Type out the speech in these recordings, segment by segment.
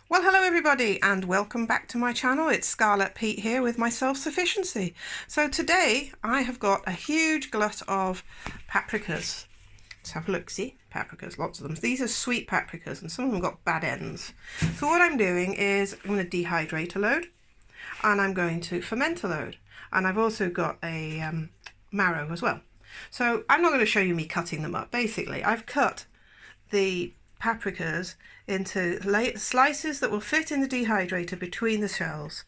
Well, hello everybody and welcome back to my channel. It's Scarlet Pete here with my self-sufficiency. So today I have got a huge glut of paprikas. Let's have a look, see, paprikas, lots of them. These are sweet paprikas and some of them got bad ends. So what I'm doing is I'm going to dehydrate a load and I'm going to ferment a load. And I've also got a marrow as well. So I'm not going to show you me cutting them up. Basically, I've cut the paprikas into slices that will fit in the dehydrator between the shells,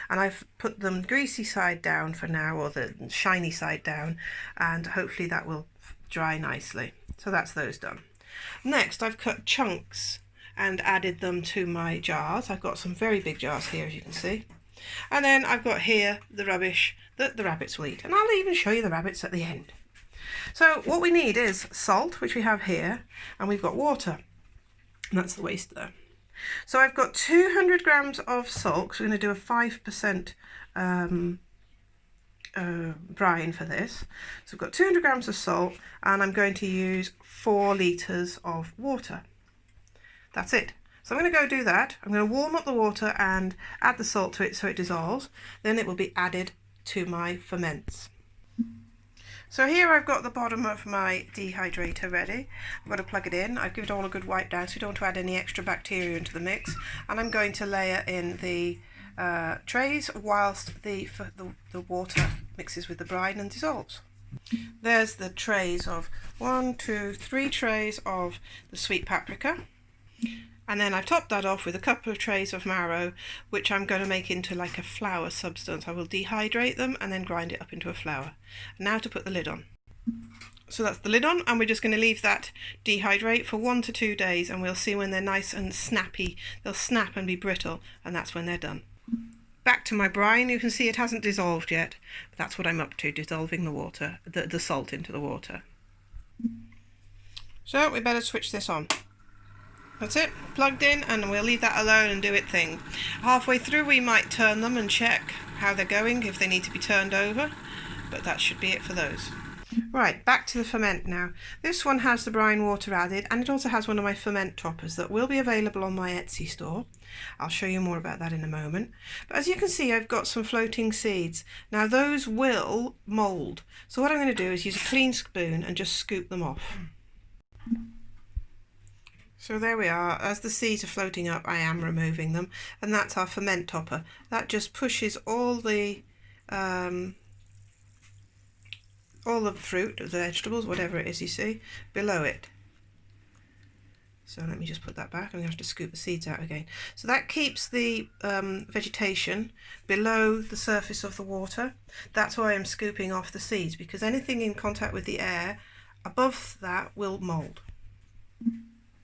and I've put them greasy side down for now, or the shiny side down, and hopefully that will dry nicely. So that's those done. Next I've cut chunks and added them to my jars. I've got some very big jars here, as you can see, and then I've got here the rubbish that the rabbits will eat, and I'll even show you the rabbits at the end. So what we need is salt, which we have here, and we've got water. And that's the waste there. So I've got 200 grams of salt, because we're going to do a 5% brine for this. So I've got 200 grams of salt, and I'm going to use 4 litres of water. That's it. So I'm going to go do that. I'm going to warm up the water and add the salt to it so it dissolves. Then it will be added to my ferments. So here I've got the bottom of my dehydrator ready. I've got to plug it in. I've given it all a good wipe down so we don't want to add any extra bacteria into the mix. And I'm going to layer in the trays whilst the water mixes with the brine and dissolves. There's the trays of 1, 2, 3 trays of the sweet paprika. And then I've topped that off with a couple of trays of marrow, which I'm going to make into like a flour substance. I will dehydrate them and then grind it up into a flour. Now to put the lid on. So that's the lid on, and we're just going to leave that dehydrate for 1 to 2 days, and we'll see when they're nice and snappy. They'll snap and be brittle, and that's when they're done. Back to my brine. You can see it hasn't dissolved yet, but that's what I'm up to, dissolving the water, the salt into the water. So we better switch this on. That's it, plugged in, and we'll leave that alone and do its thing. Halfway through we might turn them and check how they're going, if they need to be turned over, but that should be it for those. Right, back to the ferment now. This one has the brine water added, and it also has one of my ferment toppers that will be available on my Etsy store. I'll show you more about that in a moment. But as you can see, I've got some floating seeds. Now those will mould, so what I'm going to do is use a clean spoon and just scoop them off. So there we are. As the seeds are floating up, I am removing them, and that's our ferment topper. That just pushes all the fruit, the vegetables, whatever it is you see, below it. So let me just put that back. I'm going to have to scoop the seeds out again. So that keeps the vegetation below the surface of the water. That's why I'm scooping off the seeds, because anything in contact with the air above that will mould.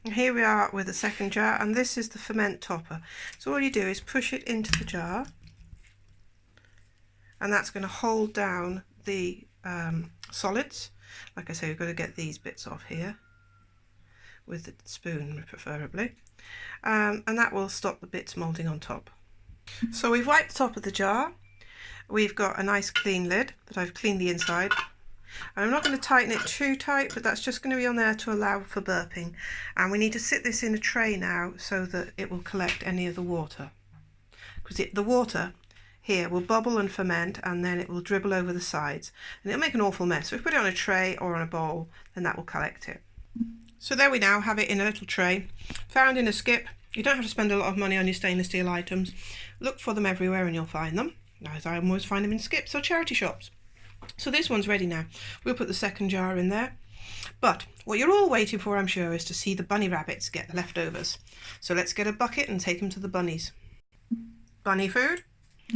Here we are with the second jar, and this is the ferment topper. So all you do is push it into the jar, and that's going to hold down the solids. Like I say, we've got to get these bits off here with the spoon preferably, and that will stop the bits moulding on top. So we've wiped the top of the jar. We've got a nice clean lid that I've cleaned the inside. I'm not going to tighten it too tight, but that's just going to be on there to allow for burping. And we need to sit this in a tray now so that it will collect any of the water, because the water here will bubble and ferment, and then it will dribble over the sides and it'll make an awful mess. So if we put it on a tray or on a bowl, then that will collect it. So there we now have it in a little tray, found in a skip. You don't have to spend a lot of money on your stainless steel items. Look for them everywhere and you'll find them, as I always find them in skips or charity shops. So this one's ready now. We'll put the second jar in there. But what you're all waiting for, I'm sure, is to see the bunny rabbits get the leftovers. So let's get a bucket and take them to the bunnies. Bunny food.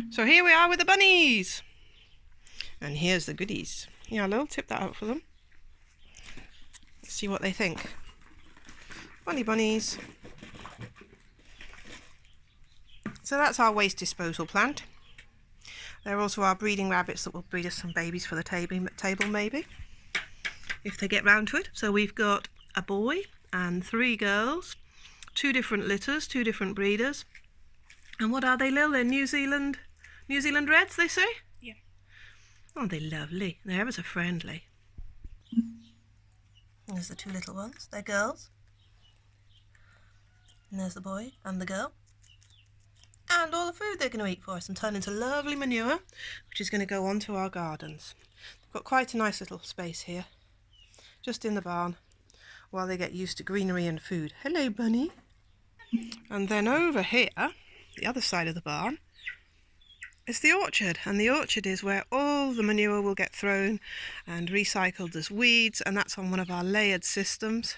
So here we are with the bunnies. And here's the goodies. Yeah, Lil, tip that out for them. Let's see what they think. Bunnies. So that's our waste disposal plant. There also are breeding rabbits that will breed us some babies for the table maybe, if they get round to it. So we've got a boy and 3 girls, 2 different litters, 2 different breeders. And what are they, Lil? They're New Zealand Reds, they say? Yeah. Oh, they're lovely. They're ever so friendly. There's the 2 little ones. They're girls. And there's the boy and the girl. and all the food they're going to eat for us and turn into lovely manure, which is going to go onto our gardens. We've got quite a nice little space here, just in the barn, while they get used to greenery and food. Hello, bunny. And then over here, the other side of the barn, is the orchard, and the orchard is where all the manure will get thrown and recycled as weeds, and that's on one of our layered systems.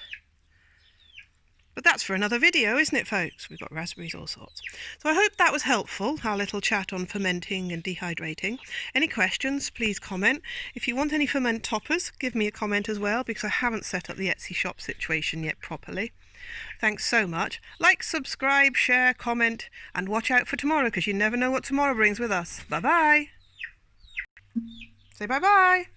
But that's for another video, isn't it, folks? We've got raspberries, all sorts. So I hope that was helpful, our little chat on fermenting and dehydrating. Any questions, please comment. If you want any ferment toppers, give me a comment as well, because I haven't set up the Etsy shop situation yet properly. Thanks so much. Like, subscribe, share, comment, and watch out for tomorrow, because you never know what tomorrow brings with us. Bye-bye. Say bye-bye.